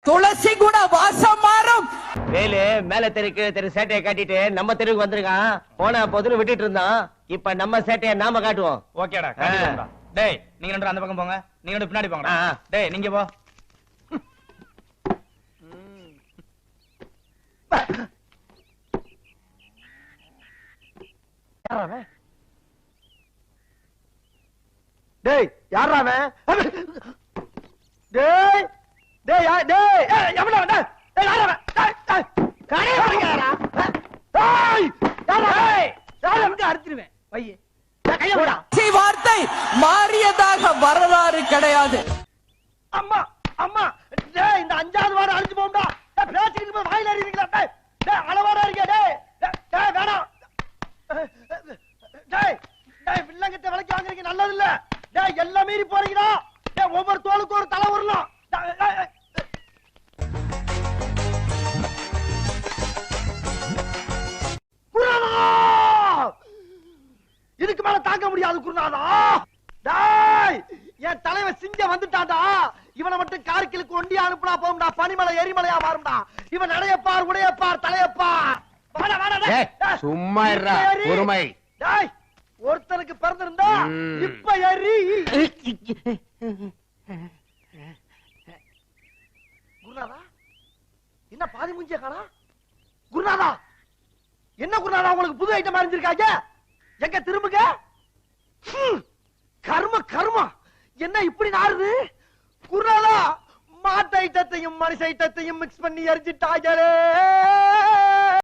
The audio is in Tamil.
துளசி கூட வாசம் மாறும். வேலு மேல தெருக்கு தெரு சேட்டையை காட்டிட்டு நம்ம தெருவுக்கு வந்திருக்கான். போன பொதுல விட்டுட்டு இருந்தான். இப்ப நம்ம சேட்டையை நாம காட்டுவோம். ஓகேடா. டேய் நீங்க ரெண்டு அந்த பக்கம் போங்க, நீங்க ரெண்டு பின்னாடி போங்க. டேய் நீங்க போ. டேய் யாரா அவன்? டேய் டேய் டேய் எவனா டேய் யாரா அவன்? டேய் காணே வரங்கடா. டேய் யாரா? டேய் யாரா வந்து அறுத்துருவேன். பையே கைய போடா. வார்த்தை மாறியதாக வரலாறு கிடையாது. அம்மா அம்மா டேய் இந்த அஞ்சாவது வாரம் அழிஞ்சு போம்டா. டேய் பேசிக்கிட்டு போய் வாயில எறிவீங்களா? டேய் டேய் அளவாடா இருக்கே. டேய் டேய் வேணாம். டேய் டேய் வில்லங்கத்தை விலைக்கு வாங்குறீங்க நல்லது இல்ல. டேய் எல்லாம் மீறி போறீங்கடா. டேய் ஒவ்வொரு தோளுக்கு ஒரு தலை வரணும். இதுக்கு மேல தாங்க முடியாது குருநாதா. டேய் என் தலைவன் சிங்கம் வந்துட்டான்டா. இவனை மட்டும் கார்கிலுக்கு ஒண்டி அனுப்புனா போகும்டா. பனிமலை எரிமலையா மாறும்டா. இவன் நடையப்பார் உடையப்பார் தலையப்பார். வாடா வாடா டேய் சும்மா இருடா பொறுமை. டேய் ஒருத்தனுக்கு பிறந்திருந்தா இப்ப ஏறி. குருநாதா என்ன பாதி மூஞ்சிய காணா? குருநாதா என்ன குருநாதா உங்களுக்கு புது ஐட்டம் அறிஞ்சிருக்காங்க? எங்க திரும்புங்க. கர்ம கர்மா என்ன இப்படி நாறுது? குருநாதா மாட்டு ஐட்டத்தையும் மனுஷ ஐட்டத்தையும் மிக்ஸ் பண்ணி எரிஞ்சிட்டாங்களே.